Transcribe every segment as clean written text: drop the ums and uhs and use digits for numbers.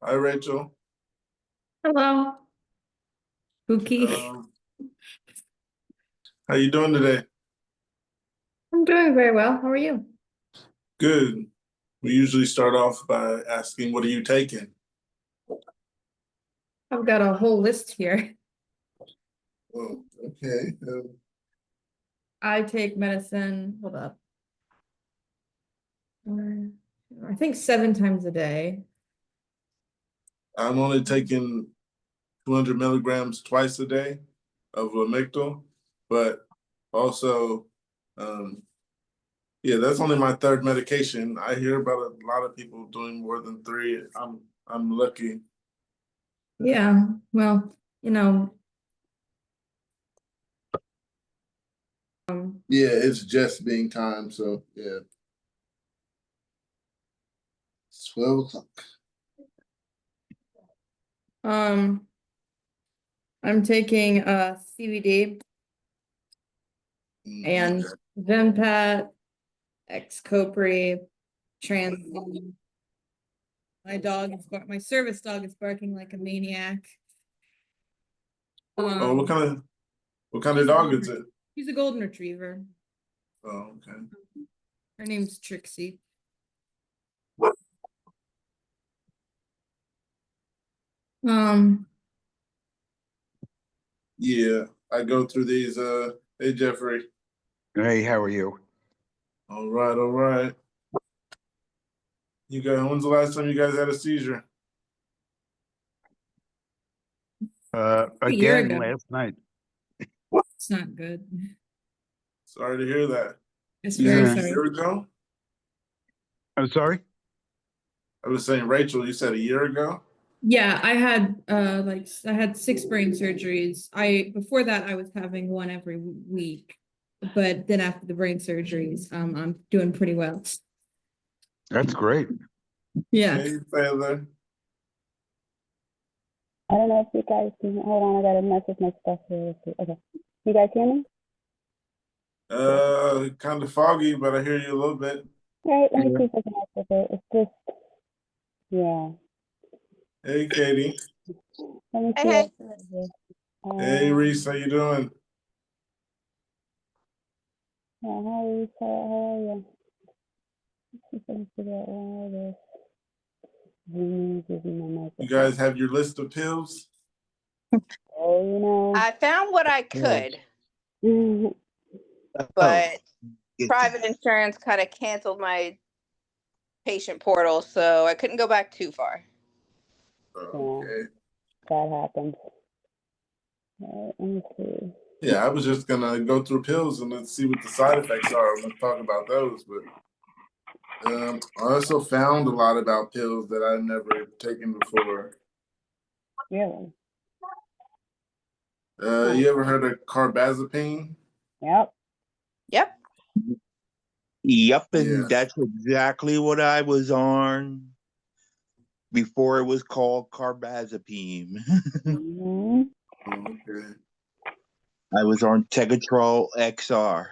Hi, Rachel. Hello, Pookie. Um, how you doing today? I'm doing very well. How are you? Good. We usually start off by asking, what are you taking? I've got a whole list here. Oh, okay. I take medicine, hold up. I think 7 times a day. I'm only taking 200 milligrams twice a day of Lamictal, but also, um, yeah, that's only my third medication. I hear about a lot of people doing more than three. I'm lucky. Yeah, well, you know, Yeah, it's just being time, so yeah. It's 12 o'clock. um, I'm taking CBD and Okay. Venpat, Xcopri, Trans. My service dog is barking like a maniac. Oh, Um, what kind of dog is it? she's a golden retriever. Oh, okay. Her name's Trixie. Um, Yeah, I go through these. Hey Jeffrey. Hey, how are you? All right, all right. When's the last time you guys had a seizure? a year Again, ago. last night. It's not good. Sorry to hear that. It's You very said a Yeah. sorry. year ago? I'm sorry? I was saying, Rachel, you said a year ago? Yeah, I had 6 brain surgeries. I before that I was having one every week, but then after the brain surgeries, I'm doing pretty well. That's great. Yeah. Hey, Taylor. I don't know if you guys can hold on. I gotta mess with my stuff here. Okay, you guys hear me? Kind of foggy, but I hear you a little bit. All right, let me Yeah. see if I can mess with it. It's just, yeah. Hey, Katie. Let me see Hey, what's here. Hey, Reese, how you doing? Yeah, how are you? How are you? Let's see if I can figure out where it is. Give me my You microphone. guys have your list of pills? Oh, I found what I could, Oh, but get private insurance kind of canceled my patient portal, so I couldn't go back too far. Okay. that happens. All right, let me see. Yeah, I was just gonna go through pills and let's see what the side effects are. Let's talk about those, but I also found a lot about pills that I've never taken before. Really? You ever heard of carbazepine? Yep. Yep. Yep, Yeah. and that's exactly what I was on before it was called carbazepine. Mm-hmm. Okay. I was on Tegatrol XR.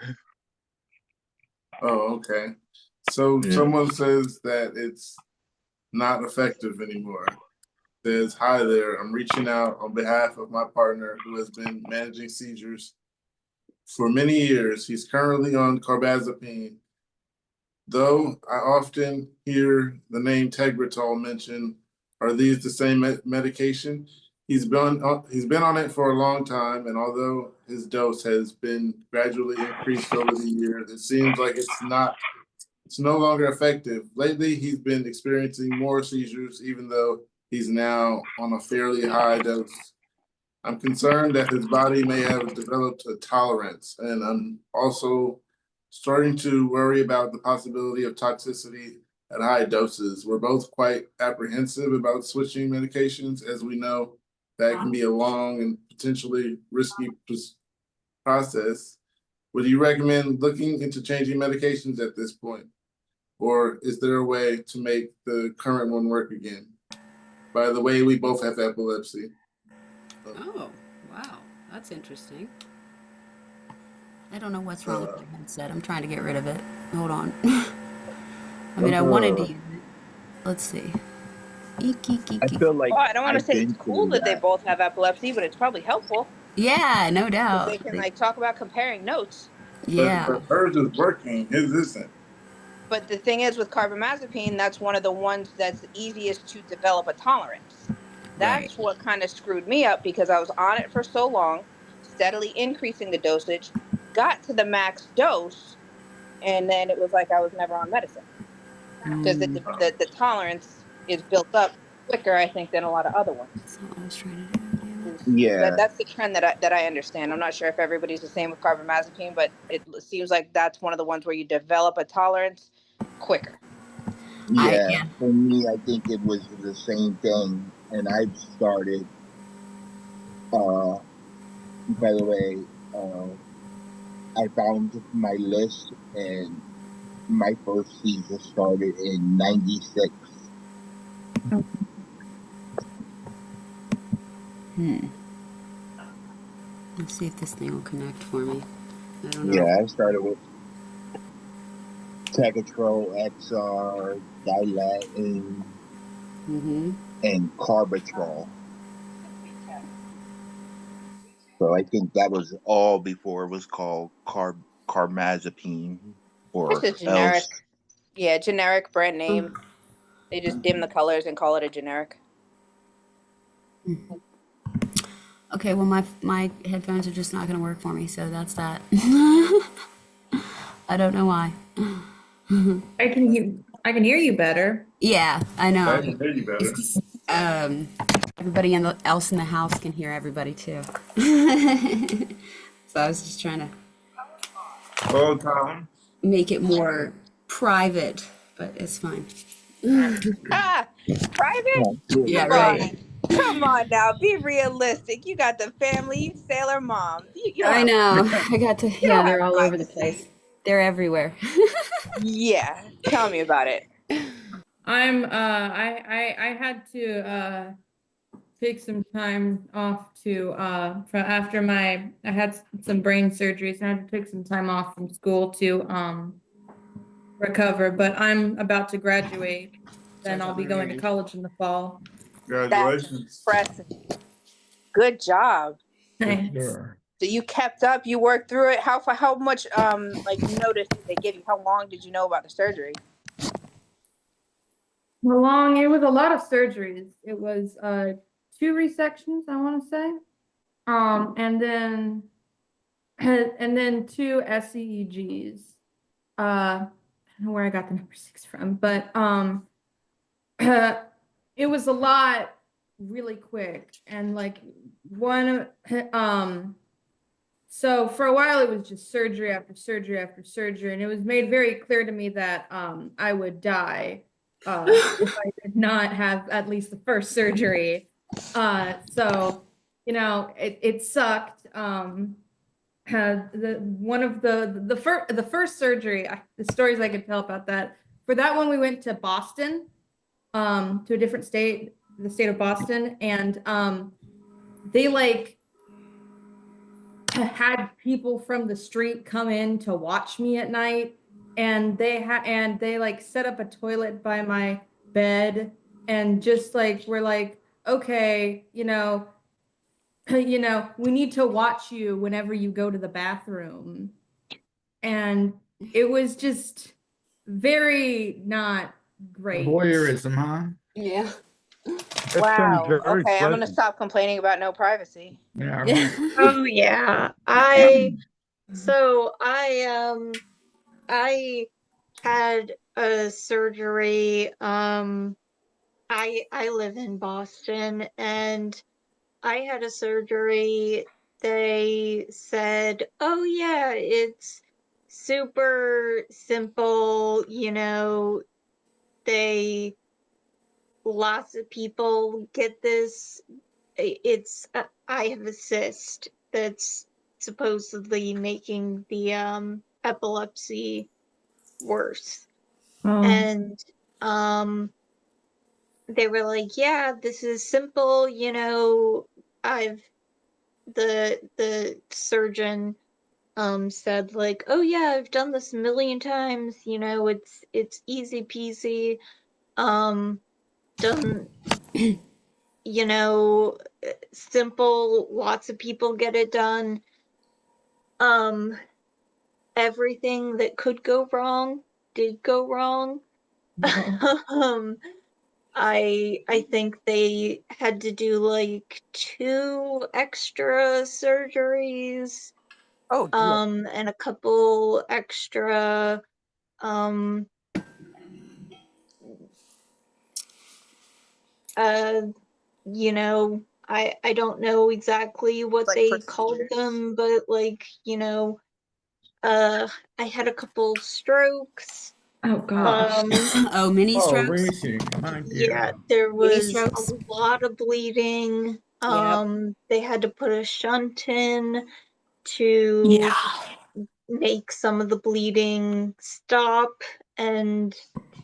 Oh, okay. So Yeah. someone says that it's not effective anymore. Says, hi there. I'm reaching out on behalf of my partner who has been managing seizures for many years. He's currently on carbazepine. Though I often hear the name Tegretol mentioned, are these the same medication? He's been on it for a long time, and although his dose has been gradually increased over the years, it seems like it's no longer effective. Lately, he's been experiencing more seizures, even though he's now on a fairly high dose. I'm concerned that his body may have developed a tolerance, and I'm also starting to worry about the possibility of toxicity at high doses. We're both quite apprehensive about switching medications, as we know that can be a long and potentially risky process. Would you recommend looking into changing medications at this point? Or is there a way to make the current one work again? By the way, we both have epilepsy. Oh, wow. That's interesting. I don't know what's wrong with my headset. I'm trying to get rid of it. Hold on. I mean, I wanted to use it. Let's see. Eek, eek, eek, I eek. feel like Well, I don't want to I've say it's been cool through that they that. both have epilepsy, but it's probably helpful Yeah, no because doubt. they can like talk about comparing notes. Yeah. But hers is working, his isn't. But the thing is with carbamazepine, that's one of the ones that's easiest to develop a tolerance. Right. That's what kind of screwed me up because I was on it for so long, steadily increasing the dosage, got to the max dose, and then it was like I was never on medicine because Mm, the tolerance is built up quicker, I think, than a lot of other ones. that's not what I was trying to do. Damn it. Yeah, That's the trend that I understand. I'm not sure if everybody's the same with carbamazepine, but it seems like that's one of the ones where you develop a tolerance quicker. yeah. Yeah. For me, I think it was the same thing, and I've started. By the way, I found my list, and my first season started in '96. Let's see if this thing will connect for me. I don't know. Yeah, I started with Tegatrol, XR, Dilatin, Mm-hmm. and Carbatrol. So I think that was all before it was called carbamazepine Just or a generic, generic brand name. They just dim the colors and call it a generic. Okay, well my headphones are just not gonna work for me, so that's that. I don't know why. I can hear you better. Yeah, I I know. can hear you better. It's just, everybody else in the house can hear everybody too. So I was just trying to Oh, Tom. make it more private, but it's fine. Ah, private? Yeah, Come right. on. Come on now. Be realistic. You got the family, you sailor mom. You don't I have know. I got to, you yeah, don't they're have all over the privacy. place. They're everywhere. Yeah. Tell me about it. I had to take some time off to after I had some brain surgery, so I had to take some time off from school to recover, but I'm about to graduate. Then I'll be going to college in the fall. That's Congratulations. impressive. Good job. Thanks. So you kept up, you worked through it. How much like notice did they give you? How long did you know about the surgery? It was a lot of surgeries. It was 2 resections, I want to say. And then 2 SEEGs. I don't know where I got the number 6 from, but it was a lot really quick, and like one so for a while it was just surgery after surgery after surgery, and it was made very clear to me that I would die if I did not have at least the first surgery. So it sucked. The first surgery, the stories I could tell about that. For that one, we went to Boston, to a different state, the state of Boston, and they like had people from the street come in to watch me at night, and they like set up a toilet by my bed, and just like we're like, okay, we need to watch you whenever you go to the bathroom. And it was just very not great. Voyeurism, huh? Yeah. That sounds Wow. very Okay, I'm gonna pleasant. stop complaining about no privacy. Yeah, right. Oh yeah. So I had a surgery. I live in Boston, and I had a surgery. They said, "Oh yeah, it's super simple, lots of people get this. I have a cyst that's supposedly making the epilepsy worse." And they were like, "Yeah, this is simple, I've the surgeon said like, "Oh yeah, I've done this a million times, it's easy peasy." done, you know, simple, lots of people get it done. Everything that could go wrong did go wrong. I think they had to do like 2 extra surgeries, Oh, dear. and a couple extra, you know, I don't know exactly what Like they called procedures. them, but like, you know, I had a couple strokes. Oh gosh. Oh, mini Oh, strokes? Racy, my Yeah, dear. there Mini was strokes? a lot of bleeding. Yep. They had to put a shunt in to Yeah. make some of the bleeding stop and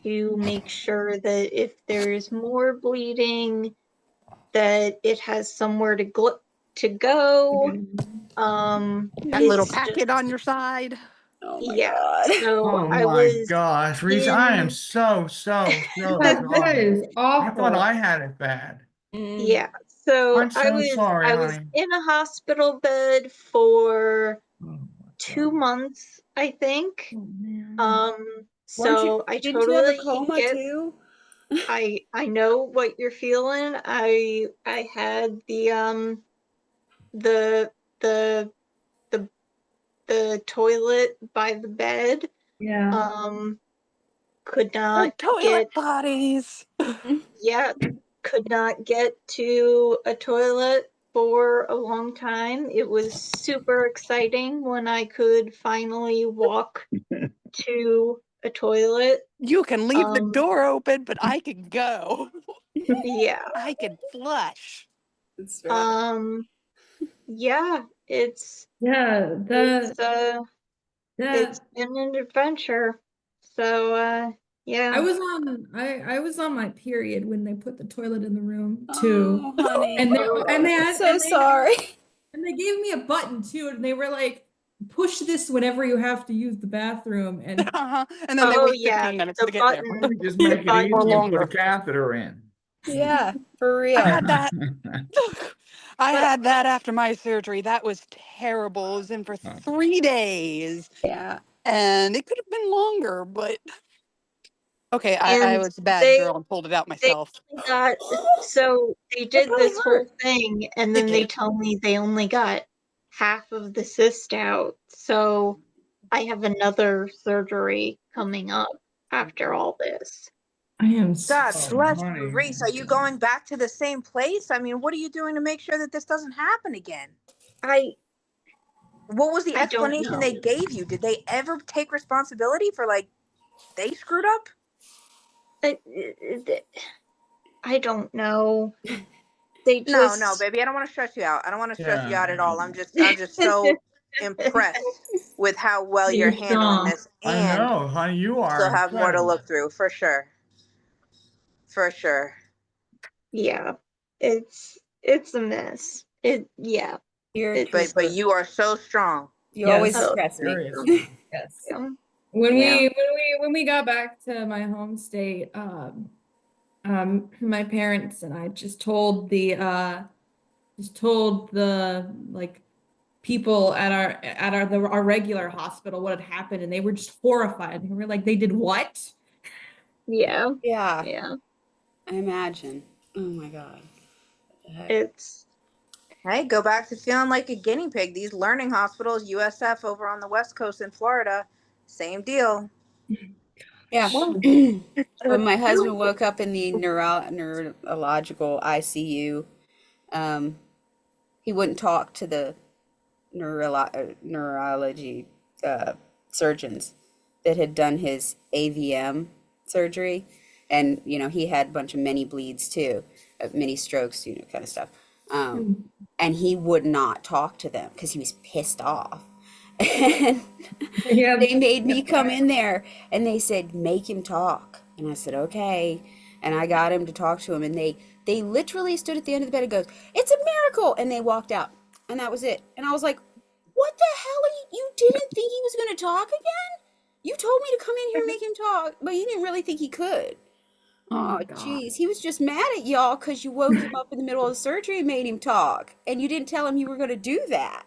to make sure that if there's more bleeding, that it has somewhere to go. That little It's packet just, on your side. Oh my yeah. God. So Oh I my was gosh, Reese, I am in, so That sorry. is I thought awful. I had it bad. Mm. yeah. So I'm so sorry, I was honey. in a hospital bed for Oh my 2 God. months, I think. Oh, man. Weren't you, So I didn't you have a totally coma get, too? I know what you're feeling. I had the the the the toilet by the bed. Yeah. Could Oh, not toilet get, potties. yeah, could not get to a toilet for a long time. It was super exciting when I could finally walk to a toilet. You can leave the Um, door open, but I can go. yeah. I can flush. That's right. Yeah, Yeah. it's That been an adventure. So I yeah. was on I was on my period when they put the toilet in the room too. Oh, honey. And they and they I'm had so sorry. and they gave me a button too, and they were like, push this whenever you have to use the bathroom. And And then they Oh wait yeah, 15 minutes the to get there. Why button, don't we just the make it button. Or easy and put a longer. catheter in? Yeah, for I real. had that. I had that after my surgery. That was terrible. It was in for Oh, 3 days. Yeah. And it could have been longer, but okay, I And was a bad they girl and pulled it out they myself. only got, so they That did probably this whole hurt. thing and It then they did. tell me they only got half of the cyst out. So I have another surgery coming up after all this. I am God oh, bless you, honey. Reese. Are you going back to the same place? I mean, what are you doing to make sure that this doesn't happen again? I What was the I don't explanation know. they gave you? Did they ever take responsibility for, like, they screwed up? I don't know. They No, just baby. I don't want to stress you out. I don't want to stress you Yeah. out at all. I'm just so impressed with how well you're you're handling strong. this, I and know, honey, you are still have more to incredible. look through for sure. For sure. yeah. It's a mess. Yeah. You're It's But you are so strong. you always Yes. oh impress me. Seriously. Yes. yeah. When Yeah. we got back to my home state, my parents and I just told the like people at our regular hospital what had happened, and they were just horrified. They were like, they did what? Yeah. Yeah, Yeah. I imagine. Oh my God. What the heck? It's Hey, go back to feeling like a guinea pig. These learning hospitals, USF over on the West Coast in Florida, same deal. Yeah. well, When my husband woke up in the neurological ICU, he wouldn't talk to the neurology surgeons that had done his AVM surgery. And, he had a bunch of mini bleeds too, mini strokes, kind of stuff. And he would not talk to them because he was pissed off. And Yeah. they made me come in there and they said, make him talk. And I said, okay. And I got him to talk to him. And they literally stood at the end of the bed and goes, it's a miracle. And they walked out. And that was it. And I was like, what the hell are you didn't think he was going to talk again? You told me to come in here and make him talk, but you didn't really think he could. Oh, God. geez. He was just mad at y'all because you woke him up in the middle of the surgery and made him talk. And you didn't tell him you were going to do that.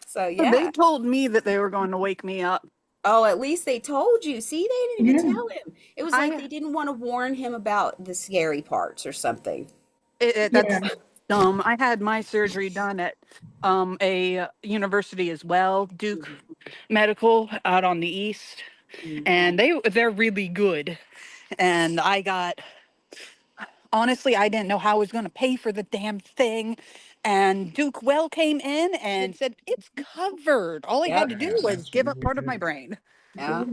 So, They yeah. told me that they were going to wake me up. Oh, at least they told you. See, they didn't even Yeah. tell him. It was like I they didn't want to warn him about the scary parts or something. That's Yeah. dumb. I had my surgery done at a university as well, Duke Medical out on the east, Mm. and they're really good. And honestly, I didn't know how I was going to pay for the damn thing. And Duke Well came in and said, it's covered. All I had to Yep. do was give up part of my brain. Yeah.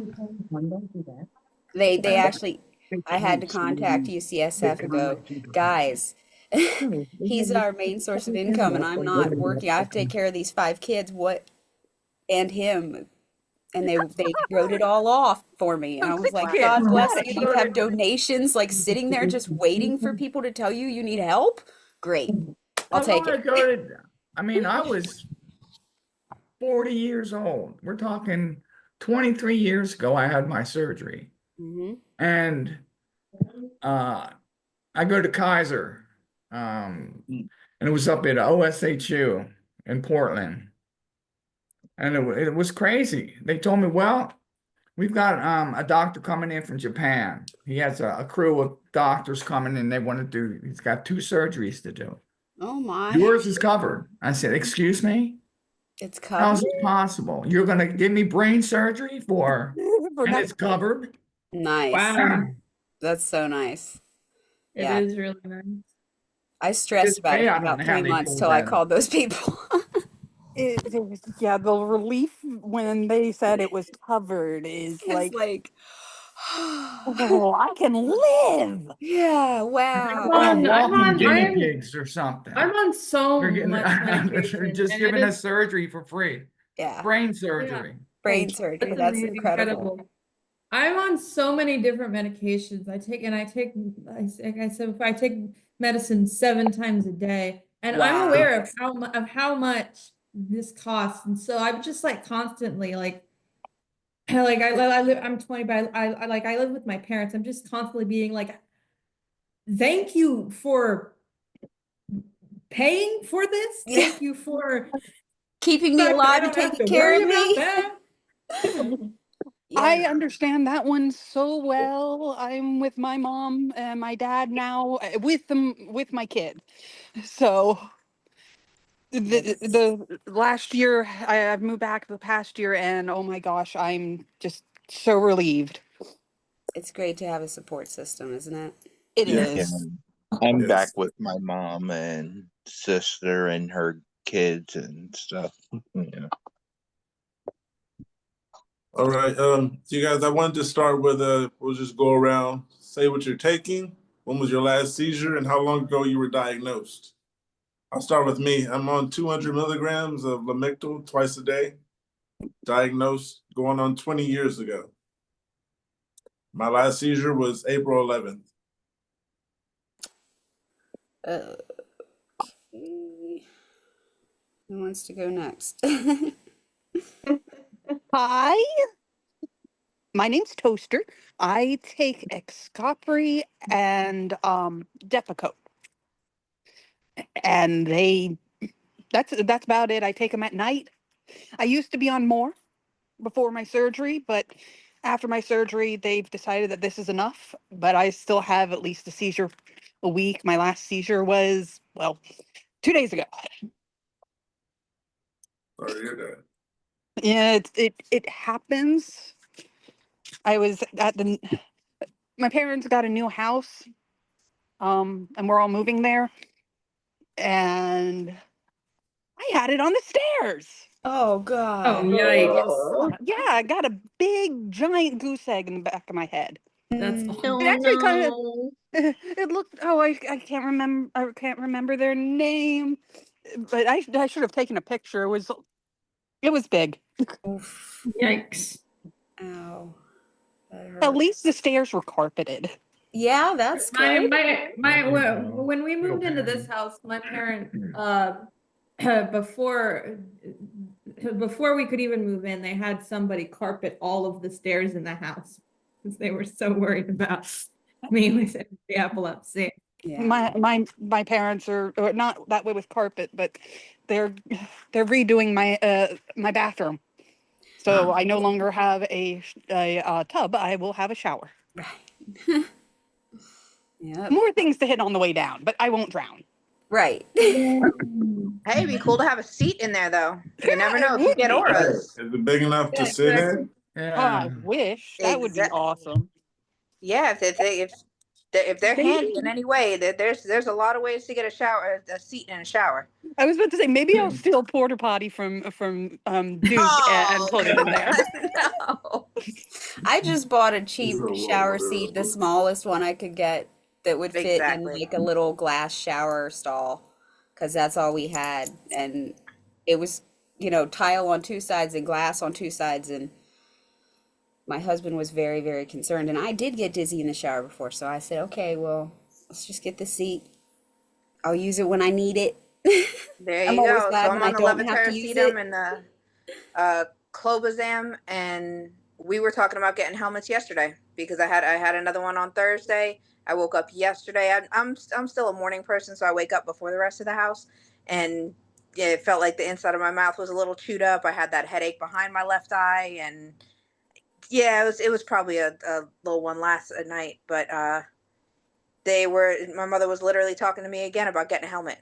They actually, I had to contact UCSF and go, guys, he's our main source of income and I'm not working. I have to take care of these 5 kids, and him. And they wrote it all off for me. And I was 6 like, kids. God bless Got you. it. You have donations like sitting there just waiting for people to tell you you need help. Great. I'll How take long it. ago did, I mean, I was 40 years old. We're talking 23 years ago, I had my surgery. Hmm. And I go to Kaiser, and it was up at OSHU in Portland. And it was crazy. They told me, well, we've got a doctor coming in from Japan. He has a crew of doctors coming in. He's got 2 surgeries to do. Oh my. Yours is covered. I said, excuse me? It's How's covered. it possible? You're going to give me brain surgery and it's covered? Nice. Wow. That's so nice. It Yeah. is really nice. I stressed about it I for don't about know how 3 they months pulled till I that off. called those people. Yeah, the relief when they said it was covered is It's like, oh, I can live. yeah, They're wow. all walking I'm guinea pigs or something. I'm on so They're getting, much they're medication. just And giving it us is, surgery for free. Yeah. Brain yeah, surgery. Brain surgery. that's That's amazing, incredible. I'm on so many different medications. I take, like I said before, I take medicine 7 times a day, and I'm Wow. aware of how much this costs, and so I'm just like constantly like I live. I'm 20, but I live with my parents. I'm just constantly being like, thank you for paying for this. Yeah. Thank you for Keeping the me fact that I alive and don't have taking to care worry of about me. that. I Yeah. understand that one so well. I'm with my mom and my dad now, with my kid. So the last year I've moved back the past year, and oh my gosh, I'm just so relieved. It's great to have a support system, isn't it? It Yeah. Yeah. is. I'm Yes. back with my mom and sister and her kids and stuff. Yeah. All right. So you guys, I wanted to start with we'll just go around, say what you're taking, when was your last seizure, and how long ago you were diagnosed. I'll start with me. I'm on 200 milligrams of Lamictal twice a day, diagnosed going on 20 years ago. My last seizure was April 11th. Okay. Who wants to go next? Hi, my name's Toaster. I take Excopri and Depakote, and that's about it. I take them at night. I used to be on more before my surgery, but after my surgery, they've decided that this is enough. But I still have at least a seizure a week. My last seizure was, well, 2 days ago. Sorry to hear that. Yeah, it happens. I was my parents got a new house, and we're all moving there, and I had it on the stairs. Oh Oh, God. yikes. Yeah, I got a big giant goose egg in the back of my head. That's Mm. awful. Oh It actually kind of no. it looked, oh, I can't remember their name, but I should have taken a picture. It was big. Oof. Yikes. Ow. That At hurt. least the stairs were carpeted. Yeah, that's good. When we moved into this house, my parents, before we could even move in, they had somebody carpet all of the stairs in the house. because they were so worried about me with the epilepsy. Yeah. My parents are not that way with carpet, but they're redoing my bathroom. So I no longer have a tub. I will have a shower. Right. Yep. More things to hit on the way down, but I won't drown. Right. Hey, it'd be cool to have a seat in there, though. You never know if you get Right. auras. Is it big enough to Yeah, sit exactly. in? I Yeah. wish that would be Exact- awesome. Yeah, if they're handy in any way, there's a lot of ways to get a seat in a shower. I was about to say maybe I'll steal porta potty from Duke and put it in there. No. I just bought a cheap It's a shower little- seat, the smallest one I could get that would fit in Exactly. like a little glass shower stall, because that's all we had. And it was, tile on two sides and glass on two sides. And my husband was very, very concerned. And I did get dizzy in the shower before. So I said, okay, well, let's just get the seat. I'll use it when I need it. There I'm you always go. glad So I'm when I on the don't have to use levetiracetam it. and the clobazam, and we were talking about getting helmets yesterday because I had another one on Thursday. I woke up yesterday. I'm still a morning person, so I wake up before the rest of the house, and yeah, it felt like the inside of my mouth was a little chewed up. I had that headache behind my left eye, and yeah, it was probably a little one last night, but my mother was literally talking to me again about getting a helmet.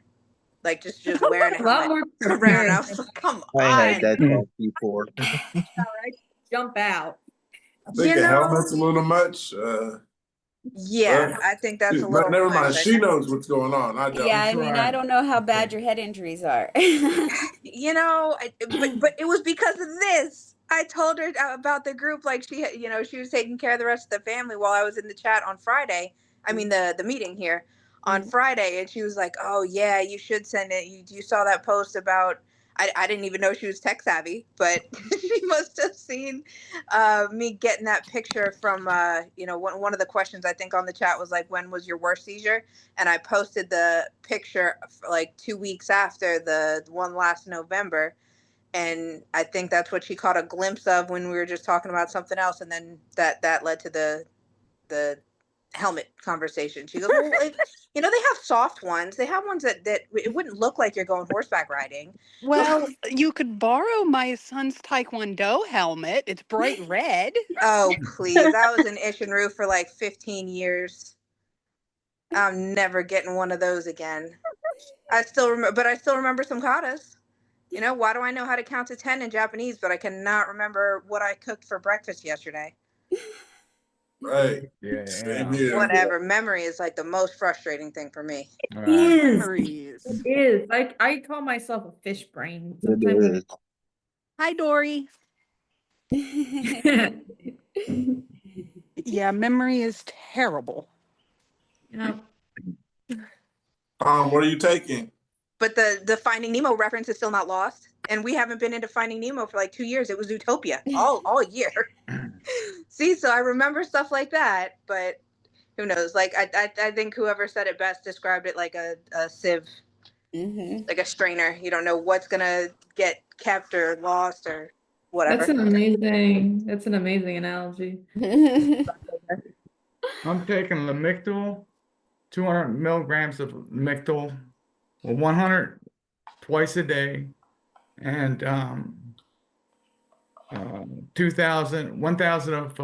Like just wearing a A lot helmet more around. I concern. was like, come I on. had that thought before. Jump out. I think You a know- helmet's a little much. Yeah, Well, I think that's a but little never much. mind. I She think- knows what's going on. I don't. Yeah, I mean, I Right. don't know how bad your head injuries are. You know, but it was because of this. I told her about the group, like she was taking care of the rest of the family while I was in the chat on Friday. I mean, the meeting here on Friday, and she was like, "Oh yeah, you should send it. You saw that post about." I didn't even know she was tech savvy, but she must have seen me getting that picture from one of the questions I think on the chat was like, "When was your worst seizure?" And I posted the picture like 2 weeks after the one last November. And I think that's what she caught a glimpse of when we were just talking about something else, and then that led to the helmet conversation. She goes, "Well, they have soft ones. They have ones that it wouldn't look like you're going horseback riding." Well, you could borrow my son's Taekwondo helmet. It's bright red. Oh please! I was in Ishinru for like 15 years. I'm never getting one of those again. I still remember some katas. Why do I know how to count to 10 in Japanese, but I cannot remember what I cooked for breakfast yesterday? Right. Yeah. Same here. Whatever. Memory is like the most frustrating thing for me. Right. Memories. It is. I call myself a fish brain. It Sometimes is. Hi, Dory. Yeah, memory is terrible. What are you taking? But the Finding Nemo reference is still not lost. And we haven't been into Finding Nemo for like 2 years. It was Zootopia all year. See, so I remember stuff like that, but who knows? Like I think whoever said it best described it like a sieve, like a strainer. You don't know what's gonna get kept or lost or whatever. That's an amazing analogy. I'm taking Lamictal, 200 milligrams of Lamictal, 100 twice a day, and 1,000 of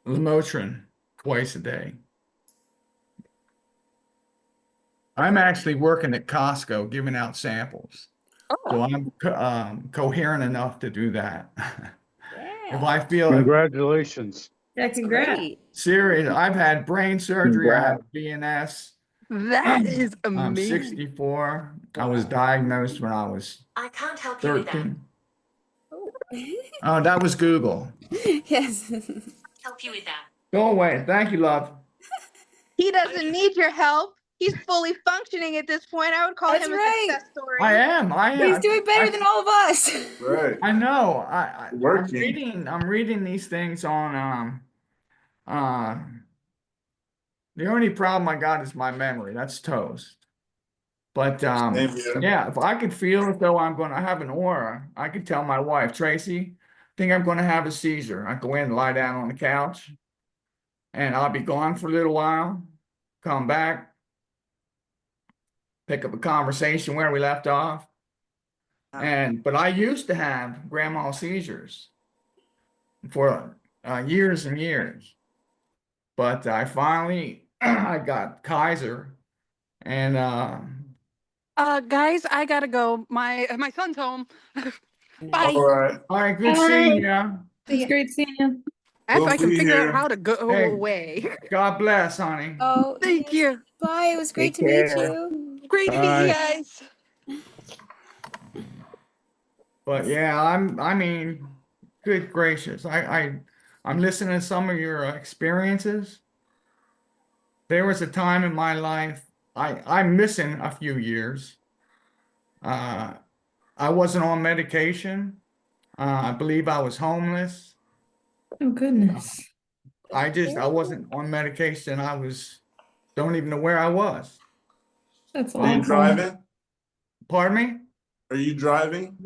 Lamotrin twice a day. I'm actually working at Costco giving out samples, so I'm coherent enough to do that. If I feel Congratulations. Yeah, congrats. Great. serious, I've had brain surgery, I have BNS. That is I'm amazing. 64. I was diagnosed when I was I can't help you with that. 13. Oh, that was Google. Yes. Help you with that. Go away. Thank you, love. He doesn't need your help. He's fully functioning at this point. I would call That's him right. a success story. I am. He's doing better than all of us. Right. I know. Working. I'm reading these things on the only problem I got is my memory. That's toast. But Same here. yeah, if I could feel as though I'm going to have an aura, I could tell my wife, Tracy, think I'm going to have a seizure. I go in and lie down on the couch, and I'll be gone for a little while, come back, pick up a conversation where we left off. But I used to have grand mal seizures for years and years. But I finally I got Kaiser, and Guys, I gotta go. My son's home. Bye. All right. all right, good seeing you. It's great seeing you. If We'll I can be figure here. out how to go Hey. away. God bless, honey. Oh, Thank yes. you. Bye. It was great Take to meet care. you. Great to meet Bye. you guys. But yeah, I mean, good gracious. I'm listening to some of your experiences. There was a time in my life, I'm missing a few years. I wasn't on medication. I believe I was homeless. Oh, goodness. I wasn't on medication. Don't even know where I was. That's Are you awful. driving? Pardon me? Are you driving?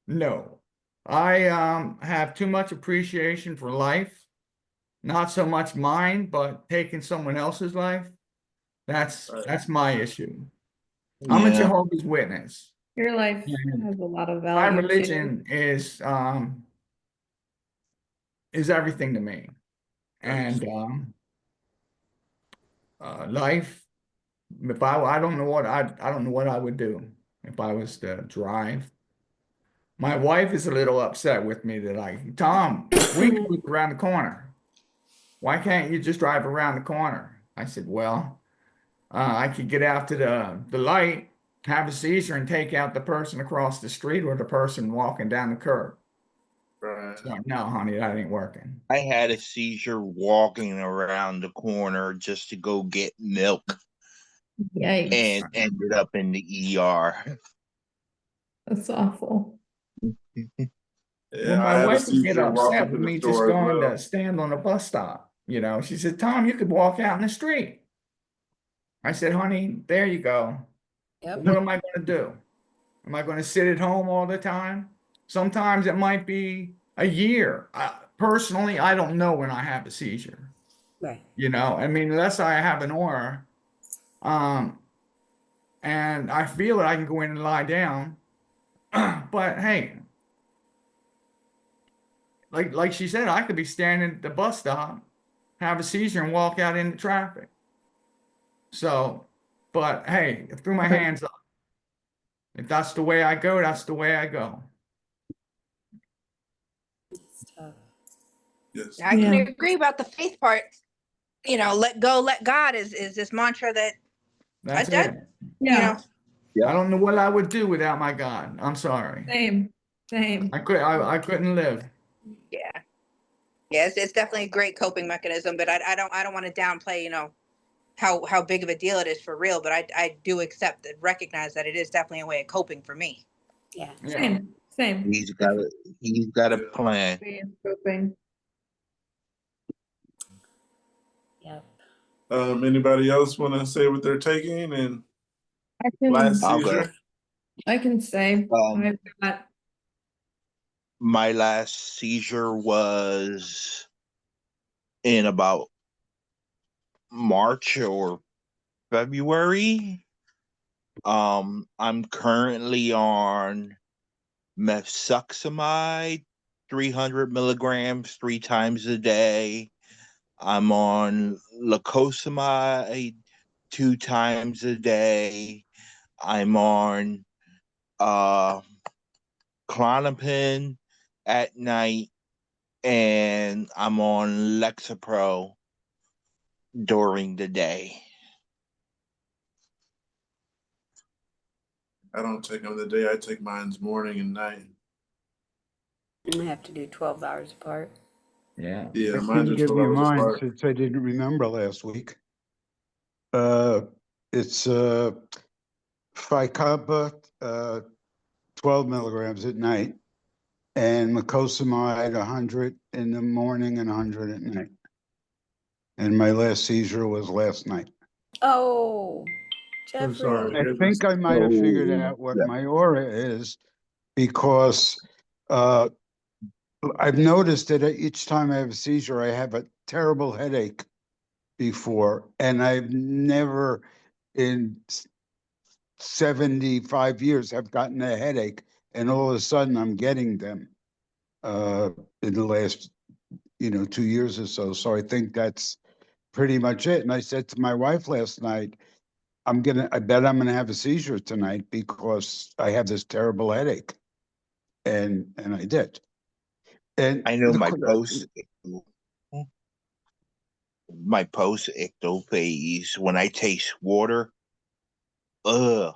No. I have too much appreciation for life. Not so much mine, but taking someone else's life. That's my issue. I'm a Yeah. Jehovah's Witness. Your life Yeah. has a lot of My value too. religion is everything to me. And life, I don't know what I don't know what I would do if I was to drive. My wife is a little upset with me that Tom, we can look around the corner. Why can't you just drive around the corner? I said, well, I could get out to the light, have a seizure, and take out the person across the street or the person walking down the curb. Right. So, no, honey, that ain't working. I had a seizure walking around the corner just to go get milk Yikes. and ended up in the ER. That's awful. Yeah, Well, I my had a wife would get seizure walking upset to with the me just store as going well. to stand on a bus stop. She said, Tom, you could walk out in the street. I said, honey, there you go. Yep. What am I going to do? Am I going to sit at home all the time? Sometimes it might be a year. Personally, I don't know when I have a seizure. Right. I mean, unless I have an aura, and I feel it, I can go in and lie down. But hey, like she said, I could be standing at the bus stop, have a seizure, and walk out into traffic. So, but hey, I threw my hands up. If that's the way I go, that's the way I go. It's tough. Yes. I can Yeah. agree about the faith part. Let go, let God is this mantra that That's I- it. Yeah. Yep. I don't know what I would do without my God. I'm sorry. Same. I couldn't live. yeah. Yes, it's definitely a great coping mechanism, but I don't want to downplay, how big of a deal it is for real, but I do accept and recognize that it is definitely a way of coping for me. Yeah. Yeah. Same. He's got a plan. Coping. Yep. Anybody else want to say what they're taking and last I'll go. seizure? I can say I've got My last seizure was in about March or February. I'm currently on mefsuxamide, 300 milligrams 3 times a day. I'm on lacosamide 2 times a day. I'm on Klonopin at night, and I'm on Lexapro during the day. I don't take them the day. I take mine's morning and night. I have to do 12 hours apart. Yeah. Yeah, I mine's couldn't are give 12 you hours mine apart. since I didn't remember last week. It's Ficaba, 12 milligrams at night, and Lacosamide 100 in the morning and 100 at night. And my last seizure was last night. Oh, Jeffrey. sorry. I think I might have figured out what my aura is, because I've noticed that each time I have a seizure, I have a terrible headache before, and I've never in 75 years have gotten a headache, and all of a sudden I'm getting them in the last 2 years or so. So I think that's pretty much it. And I said to my wife last night, I bet I'm gonna have a seizure tonight because I have this terrible headache. And I did. And I know my post-ictal phase, when I taste water, ugh.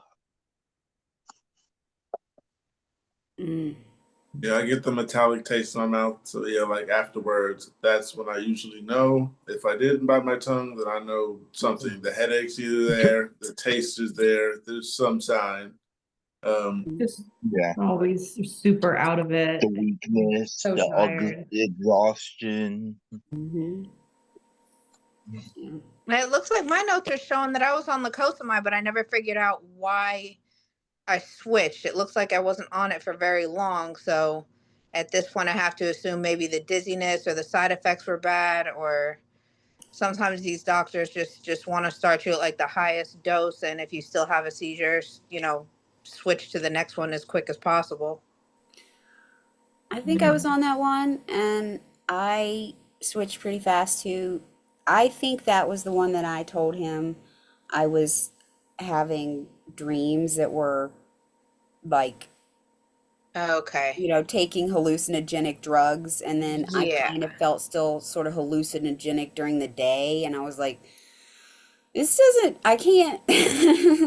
Yeah, I get the metallic taste in my mouth. So yeah, like afterwards, that's when I usually know. If I didn't bite my tongue, then I know something. The headache's either there, the taste is there, there's some sign. Just Yeah. always super out of it. The weakness, So the tired. exhaustion. It looks like my notes are showing that I was on lacosamide, but I never figured out why I switched. It looks like I wasn't on it for very long. So at this point, I have to assume maybe the dizziness or the side effects were bad, or sometimes these doctors just want to start you at like the highest dose. And if you still have a seizure, switch to the next one as quick as possible. I think I was on that one and I switched pretty fast too. I think that was the one that I told him I was having dreams that were like, Okay. taking hallucinogenic drugs. And then I Yeah. kind of felt still sort of hallucinogenic during the day. And I was like, I can't. I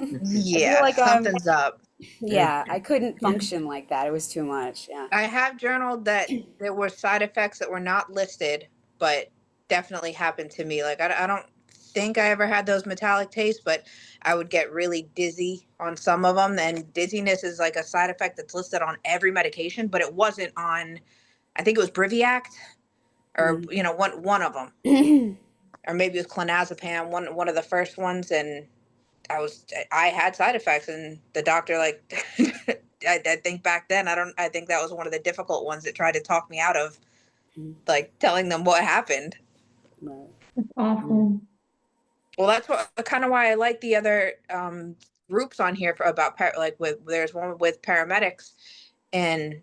feel Yeah, like something's up. yeah, I couldn't function like that. It was too much. Yeah. I have journaled that there were side effects that were not listed, but definitely happened to me. Like, I don't think I ever had those metallic tastes, but I would get really dizzy on some of them. And dizziness is like a side effect that's listed on every medication, but it wasn't on, I think it was Briviact or, one of them. Or maybe it was clonazepam, one of the first ones. And I had side effects, and the doctor, like, I think back then, I think that was one of the difficult ones that tried to talk me out of, like, telling them what happened. It's awful. Well, that's kind of why I like the other groups on here there's one with paramedics, and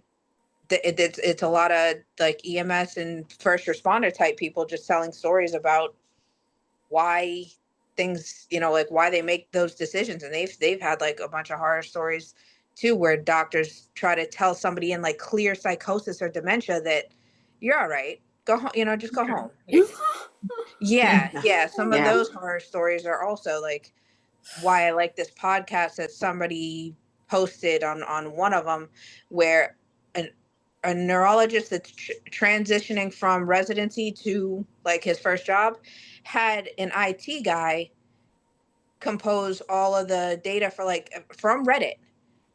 it's a lot of like EMS and first responder type people just telling stories about why things, like why they make those decisions. And they've had like a bunch of horror stories too, where doctors try to tell somebody in like clear psychosis or dementia that you're all right, go home, just go home. Yeah. Some of those horror stories are also like why I like this podcast that somebody posted on one of them, where a neurologist that's transitioning from residency to like his first job had an IT guy compose all of the data from Reddit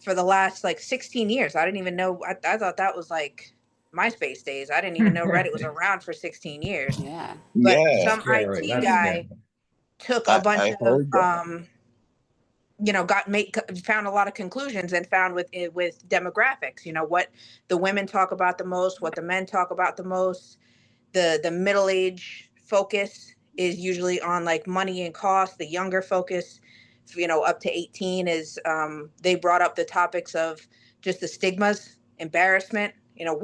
for the last like 16 years. I didn't even know. I thought that was like MySpace days. I didn't even know Reddit was around for 16 years. Yeah. But Yeah. some Scary. IT That's guy scary. took a bunch I of heard that. found a lot of conclusions, and found with demographics, what the women talk about the most, what the men talk about the most. The middle age focus is usually on like money and cost. The younger focus, up to 18, is they brought up the topics of just the stigmas, embarrassment,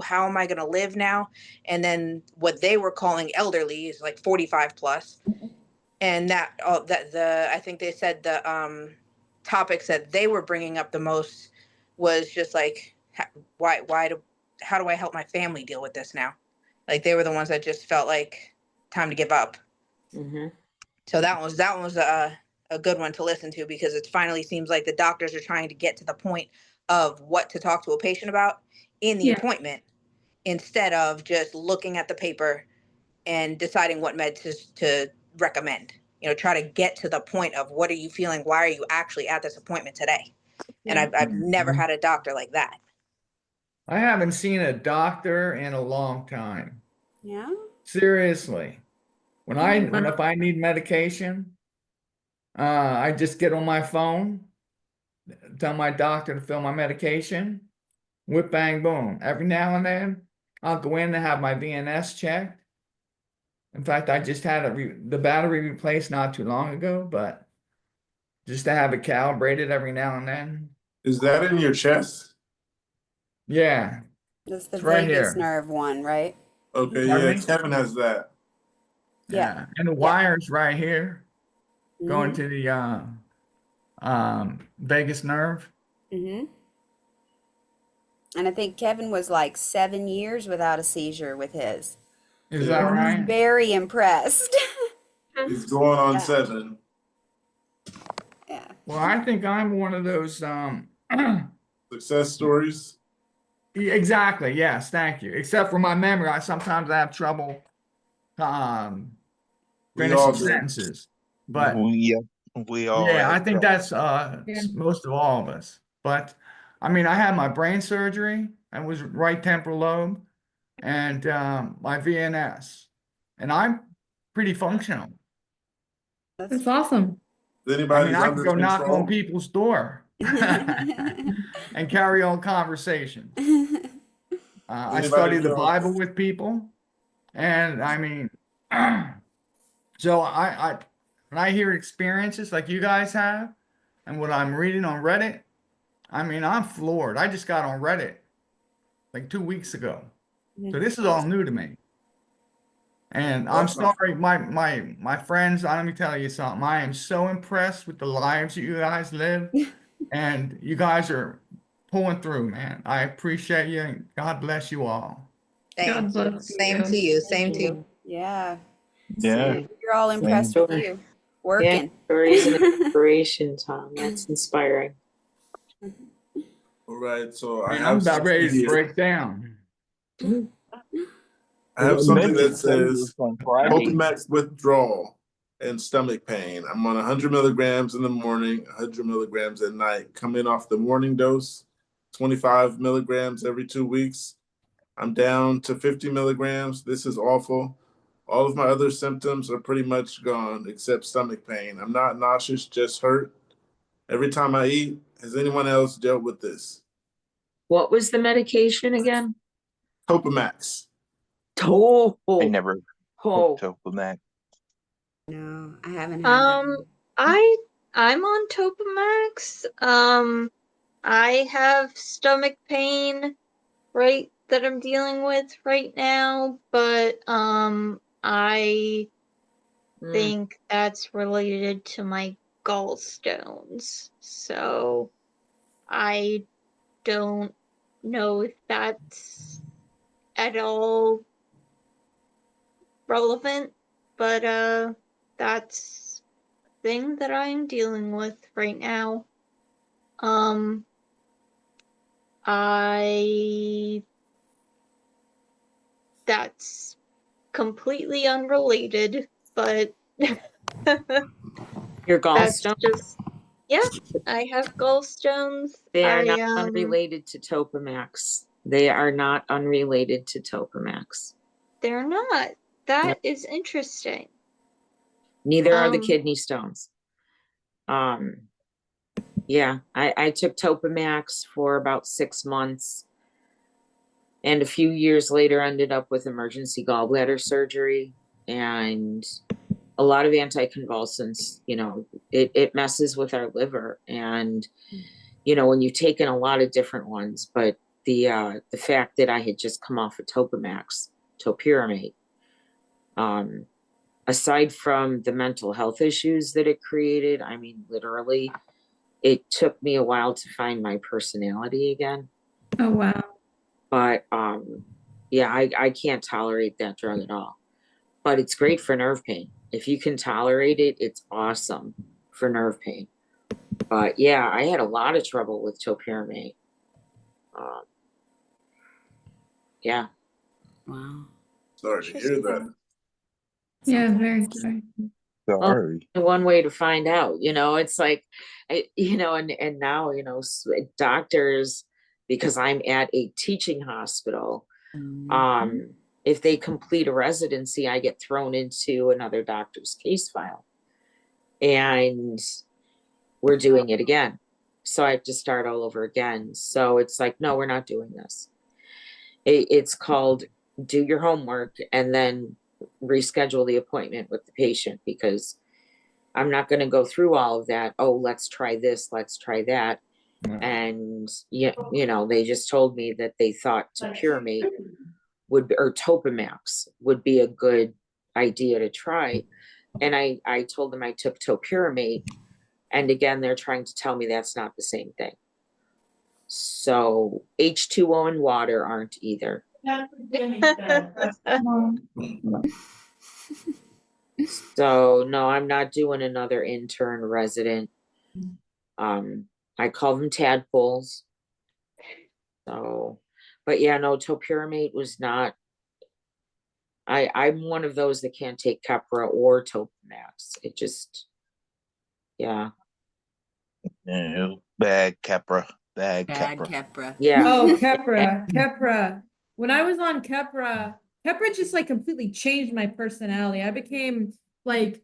how am I going to live now? And then what they were calling elderly is like 45 plus. And I think they said the topics that they were bringing up the most was just like, how do I help my family deal with this now? Like, they were the ones that just felt like time to give up. So that one was a good one to listen to, because it finally seems like the doctors are trying to get to the point of what to talk to a patient about in the appointment, instead of just looking at the paper and deciding what meds to recommend. Try to get to the point of, what are you feeling? Why are you actually at this appointment today? And I've never had a doctor like that. I haven't seen a doctor in a long time. Yeah. Seriously. If I need medication, I just get on my phone, tell my doctor to fill my medication, whip, bang, boom. Every now and then, I'll go in to have my VNS checked. In fact, I just had the battery replaced not too long ago, but just to have it calibrated every now and then. Is that in your chest? Yeah, That's the it's right vagus here. nerve one, right? Okay, Pardon yeah, me? Kevin has that. Yeah, and the Yeah. wire's right here going Mhm. to the vagus nerve. Mhm. And I think Kevin was like 7 years without a seizure with his. Is He that was right? very impressed. He's going on Yeah. 7. Yeah. Well, I think I'm one of those Success stories. exactly, yes, thank you. Except for my memory, I sometimes have trouble We all finishing do. sentences. But Yeah, we all yeah, I have think trouble. that's most of all of us. But I mean, I had my brain surgery. I was right temporal lobe and my VNS, and I'm pretty functional. That's awesome. Is I mean, anybody's I can under go knock on control? people's door and carry on conversation. I Anybody study the feel Bible with people, and I mean, so I when I hear experiences like you guys have, and what I'm reading on Reddit, I mean, I'm floored. I just got on Reddit like 2 weeks ago, so this is all new to me. And I'm awesome? sorry, my friends. Let me tell you something. I am so impressed with the lives you guys live, and you guys are pulling through, man. I appreciate you, and God bless you all. God Thanks. bless Same to you. you. Same to you. Yeah. Yeah. You're all impressed with Story. you. Yeah, Working. stories and inspiration, Tom. That's inspiring. All right, so I And I'm have about something ready to here. break down. I have something that Mentioned says on Friday. Ultimax withdrawal and stomach pain. I'm on 100 milligrams in the morning, 100 milligrams at night. Coming off the morning dose, 25 milligrams every 2 weeks. I'm down to 50 milligrams. This is awful. All of my other symptoms are pretty much gone except stomach pain. I'm not nauseous, just hurt every time I eat. Has anyone else dealt with this? What was the medication again? Topamax. Oh, I never oh, took Topamax. No, I haven't had that. I'm on Topamax. I have stomach pain, right, that I'm dealing with right now, but I think that's related to my gallstones. So I don't know if that's at all relevant, but that's the thing that I'm dealing with right now. I that's completely unrelated, but your that's gallstone? just yeah, I have gallstones. They are I not unrelated to Topamax. They are not unrelated to Topamax. they're not. That is interesting. Neither are the kidney stones. Yeah, I took Topamax for about 6 months, and a few years later ended up with emergency gallbladder surgery and a lot of anticonvulsants. You know, it messes with our liver, and you know, when you've taken a lot of different ones, but the fact that I had just come off of Topamax, topiramate, aside from the mental health issues that it created, I mean, literally, it took me a while to find my personality again. Oh, wow. But yeah, I can't tolerate that drug at all. But it's great for nerve pain. If you can tolerate it, it's awesome for nerve pain. But yeah, I had a lot of trouble with topiramate. Yeah. Wow. Sorry to hear that. Yeah, very sorry. Sorry. One way to find out, you know, it's like, you know, and now, you know, doctors, because I'm at a teaching hospital, if they complete a residency, I get thrown into another doctor's case file, and we're doing it again. So I have to start all over again. So it's like, no, we're not doing this. it's called do your homework and then reschedule the appointment with the patient, because I'm not going to go through all of that. Oh, let's try this, let's try that. And yeah, you know, they just told me that they thought topiramate would be, or Topamax would be a good idea to try. And I told them I took topiramate, and again, they're trying to tell me that's not the same thing. So H2O and water aren't either. So no, I'm not doing another intern resident. I call them tadpoles. So, but yeah, no, topiramate was not. I'm one of those that can't take Keppra or Topamax. It just, yeah. Bad Keppra. Bad Bad Keppra. Keppra. Yeah. Oh, Keppra. When I was on Keppra just like completely changed my personality. I became like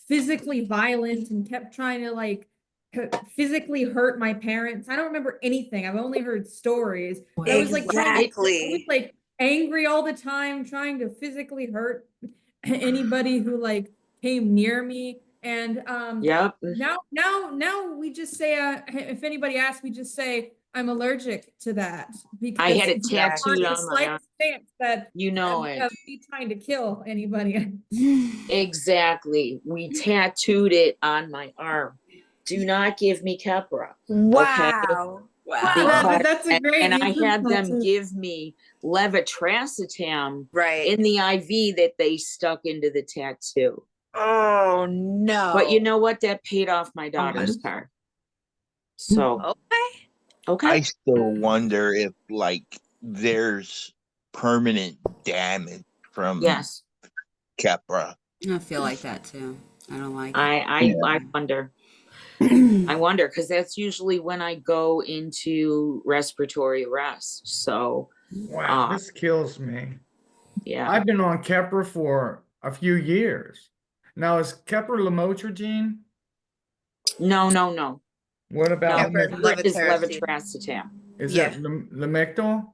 physically violent and kept trying to like physically hurt my parents. I don't remember anything. I've only heard stories. I was like I was like angry all the time, trying to physically hurt anybody who like came near me. And Yep. now we just say if anybody asks, we just say I'm allergic to that, because I had it tattooed on my arm. That you know of, it. of me trying to kill anybody. Exactly. We tattooed it on my arm. Do not give me Keppra. Wow. Okay? Wow. That's a great. And I had them give me levetiracetam Right. in the IV that they stuck into the tattoo. Oh no. But you know what? That paid off my daughter's car. So okay. I still wonder if like there's permanent damage from Yes. Keppra. I feel like that too. I don't like it. I wonder. I wonder, because that's usually when I go into respiratory arrest. So Wow, this kills me. yeah. I've been on Keppra for a few years. Now, is Keppra lamotrigine? No. What about Keppra is levetiracetam. Is it Lamictal?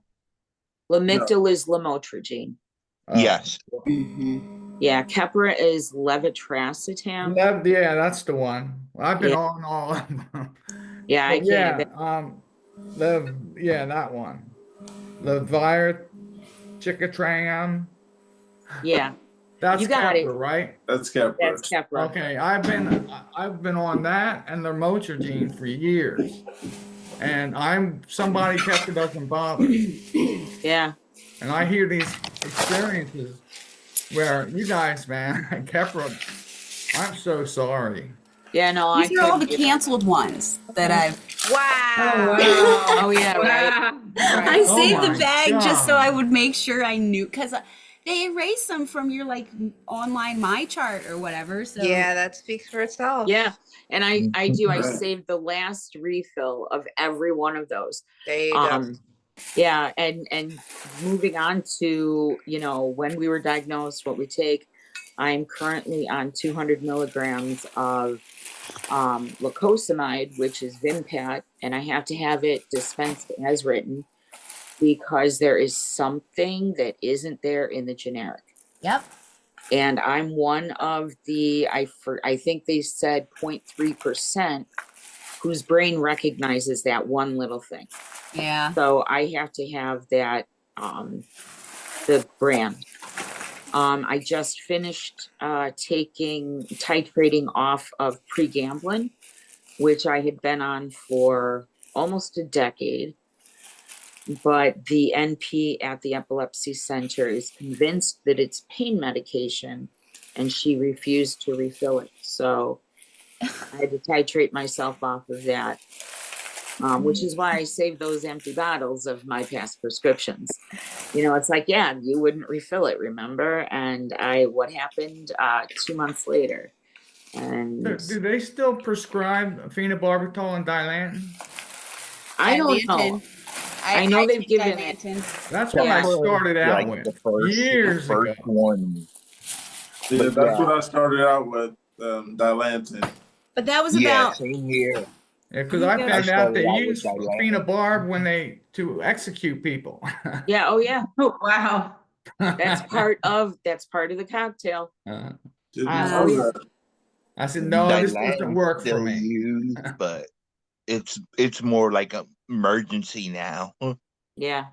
Lamictal is lamotrigine. Yes. Yeah, Keppra is levetiracetam. Yeah, that's the one. I've been on all of them. Yeah, I can't. That one. Levetiracetam. Yeah. That's You got Keppra, it. right? That's Keppra. That's Keppra. Okay, I've been on that and lamotrigine for years, and somebody Keppra doesn't bother. Yeah. And I hear these experiences where you guys, man, Keppra, I'm so sorry. Yeah, no, These are all the canceled ones that I've. Wow. Oh yeah, right. I saved the my bag just so God. I would make sure I knew, because they erase them from your like online My Chart or whatever. So Yeah, that speaks for itself. Yeah, and I do. I saved the last refill of every one of those. There you go. Yeah, and moving on to, you know, when we were diagnosed, what we take. I'm currently on 200 milligrams of lacosamide, which is Vimpat, and I have to have it dispensed as written because there is something that isn't there in the generic. Yep. And I'm one of the, I think they said 0.3% whose brain recognizes that one little thing. Yeah. So I have to have that, the brand. I just finished titrating off of pregabalin, which I had been on for almost a decade. But the NP at the Epilepsy Center is convinced that it's pain medication, and she refused to refill it. So I had to titrate myself off of that, which is why I saved those empty bottles of my past prescriptions. You know, it's like, yeah, you wouldn't refill it, remember? And what happened 2 months later? And Do they still prescribe phenobarbital and Dilantin? I don't know. I know they've given it. That's what I started out with years ago. One. Yeah, that's what I started out with, Dilantin. But that was about same here. Yeah, because I Yeah. found out they started out use with Dilantin. phenobarb when to execute people. Yeah, oh yeah. Oh, wow. That's part of the cocktail. Didn't Oh know yeah. that. I said, no, this doesn't Dilantin's work for still me. used, but it's more like an emergency now. Yeah.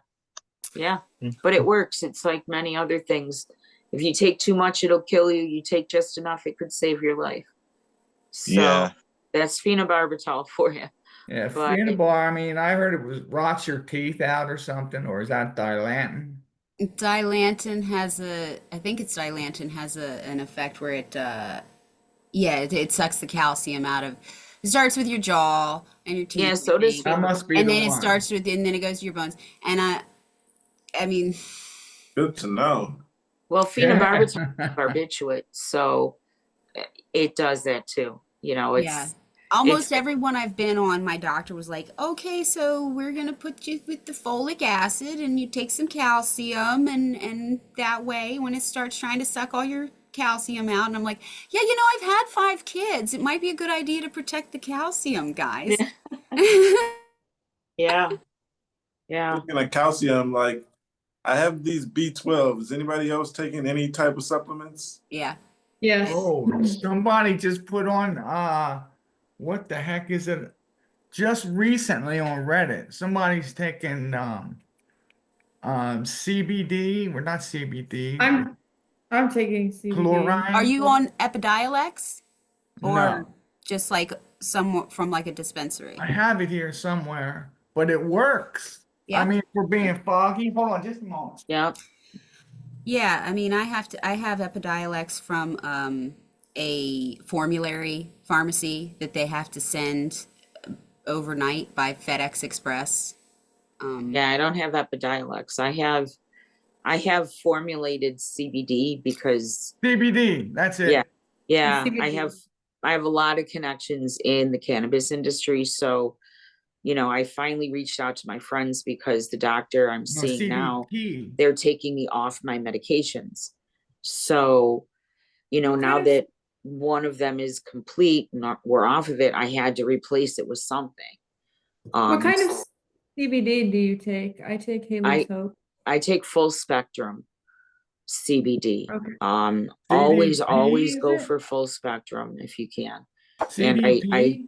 Yeah. But it works. It's like many other things. If you take too much, it'll kill you. You take just enough, it could save your life. So Yeah. that's phenobarbital for you. Yeah, But phenobarb, I mean, I heard it was rots your teeth out or something, or is that Dilantin? I think it's Dilantin has an effect where it sucks the calcium out of, it starts with your jaw and your teeth. yeah, I so does think. That must be And the then it one. starts with, and then it goes to your bones. And I mean, Good to know. well, phenobarbital is Yeah. barbiturate, so it does that too. You know, yeah. Almost everyone I've been on, my doctor was like, okay, so we're going to put you with the folic acid and you take some calcium and that way when it starts trying to suck all your calcium out. And I'm like, yeah, I've had 5 kids. It might be a good idea to protect the calcium, guys. yeah. Yeah. Speaking of calcium, like I have these B12. Is anybody else taking any type of supplements? Yeah. Yes. Oh, somebody just put on what the heck is it? Just recently on Reddit, somebody's taking CBD, or not CBD, I'm taking CBD. chlorine. Are you on Epidiolex or No, just like somewhat from like a dispensary? I have it here somewhere, but it works. Yeah. I mean, if we're being foggy, hold on just a moment. Yeah. Yeah, I mean, I have Epidiolex from a formulary pharmacy that they have to send overnight by FedEx Express. Yeah, I don't have Epidiolex. I have formulated CBD because CBD, that's it. yeah, CBD. I have a lot of connections in the cannabis industry. So, I finally reached out to my friends because the doctor I'm No, seeing now, CBT. they're taking me off my medications. So, now that one of them is complete, we're off of it, I had to replace it with something. What kind of CBD do you take? I take Haley's Hope. I take full spectrum CBD. Okay. Always CBD, go is it? for full spectrum if you can. And CBD?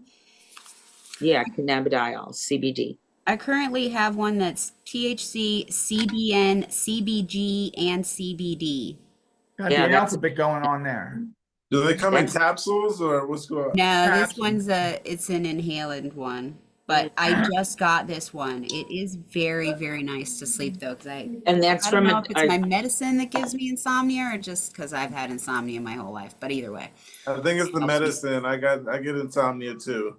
yeah, cannabidiol, CBD. I currently have one that's THC, CBN, CBG, and CBD. Got Yeah, the that's- alphabet going on there. Do they come in That's- capsules or what's going on? No, this Capsule. one's it's an inhalant one, but I just got this one. It is very, very nice to sleep though, because And that's I don't from know if it's my medicine that gives me insomnia or just because I've had insomnia my whole life. But either way, I think it's the medicine. I get insomnia too.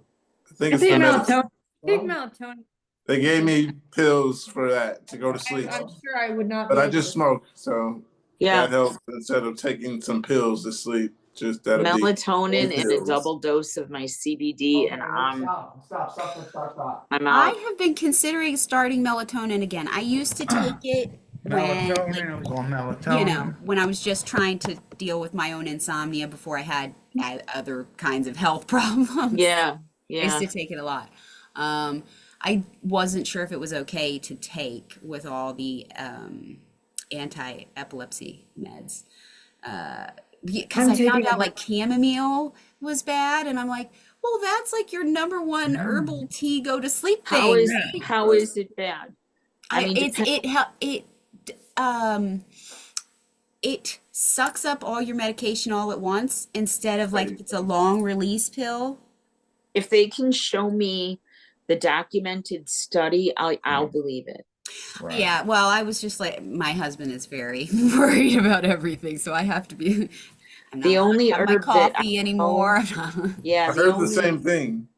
I think I it's the take medicine. melatonin. Take melatonin. They gave me pills for that to go to sleep, I'm sure I would not. but be I able just to- smoke, so yeah, that helps instead of taking some pills to sleep. Just that'll melatonin be and a double dose of my CBD, and Stop. I'm I out. have been considering starting melatonin again. I used to take it when, Melatonin, it was on melatonin. when I was just trying to deal with my own insomnia before I had other kinds of health problems. Yeah, I used yeah. to take it a lot. I wasn't sure if it was okay to take with all the anti-epilepsy meds. Because I found out like chamomile was bad, and I'm like, well, that's like your number one herbal tea go to sleep thing. How is it bad? I mean, it sucks up all your medication all at once instead of like if it's a long release pill. if they can show me the documented study, I'll believe it. Right. Yeah, well, I was just like, my husband is very worried about everything, so I have to be. I'm not The only have my herb that coffee anymore. Yeah, I heard the same thing.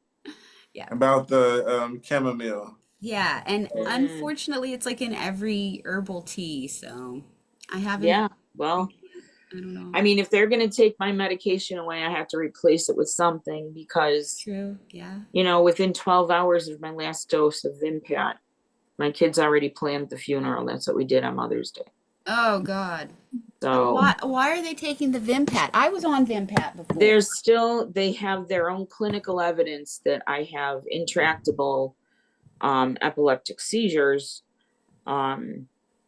Yeah. About the chamomile. Yeah, and unfortunately, it's like in every herbal tea, so I haven't. Yeah, well, I don't know. I mean, if they're gonna take my medication away, I have to replace it with something because, True. Yeah. within 12 hours of my last dose of Vimpat, my kids already planned the funeral. That's what we did on Mother's Day. Oh God. So Why are they taking the Vimpat? I was on Vimpat before. they have their own clinical evidence that I have intractable epileptic seizures. And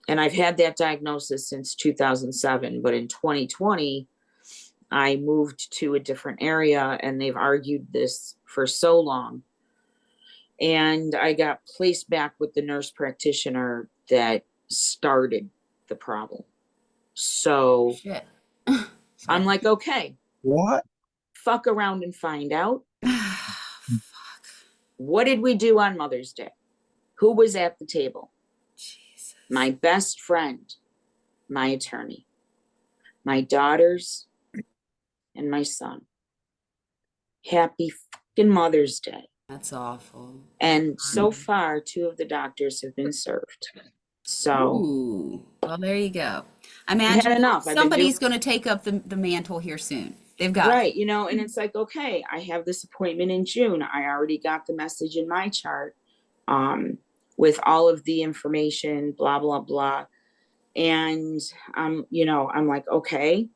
I've had that diagnosis since 2007, but in 2020, I moved to a different area and they've argued this for so long. And I got placed back with the nurse practitioner that started the problem. So Shit. I'm like, okay, What? fuck around and find out. What did we do on Mother's Day? Who was at the table? Jesus. My best friend, my attorney, my daughters, and my son. Happy fucking Mother's Day. That's awful. And so far, 2 of the doctors have been served. So Ooh. Well, there you go. I I've imagine had enough. I've been somebody's going to take up the mantle here soon. They've got right, you know, and it's like, okay, I have this appointment in June. I already got the message in my chart, with all of the information, blah, blah, blah. And, you know, I'm like, okay,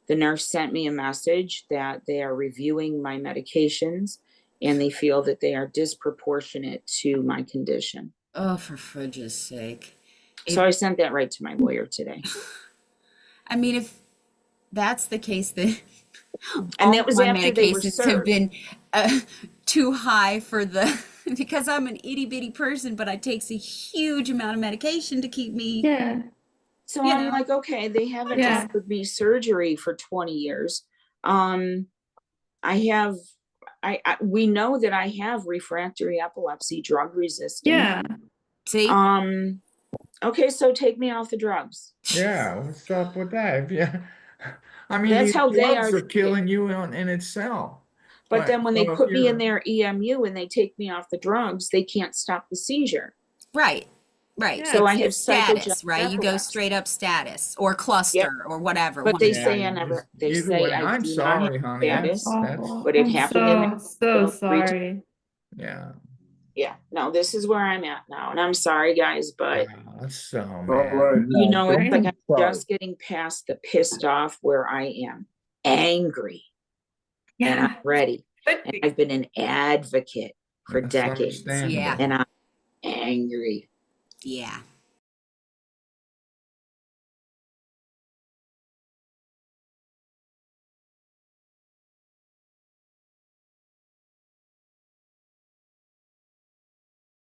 the nurse sent me a message that they are reviewing my medications and they feel that they are disproportionate to my condition. Oh, for fridge's sake. So I sent that right to my lawyer today. I mean, if that's the case, then And that all was my after they were medications have served. been too high for the because I'm an itty bitty person, but it takes a huge amount of medication to keep me. Yeah. So You I'm know. like, okay, they haven't Yeah. offered me surgery for 20 years. We know that I have refractory epilepsy, drug resistant. Yeah. See? Okay, so take me off the drugs. Yeah, what's up with that? Yeah. I mean, That's these how they drugs are. are killing you in itself. But then when they so if put me in you're- their EMU and they take me off the drugs, they can't stop the seizure. Right. Right. Yeah, So I It's have status, psychogenic right? You go epilepsy. straight up status or cluster or whatever. But they one- say I Yeah, never. They either say way, I I'm do not sorry, have honey. status. That's Awful. But it I'm happened in so 3 times. sorry. yeah. Yeah, no, this is where I'm at now, and I'm sorry, guys, but Wow, that's so All mad. right. you know, it's Right. like I'm Sorry. just getting past the pissed off where I am angry and I'm ready. And I've been an advocate for That's decades, understandable. Yeah. and I'm angry. Yeah.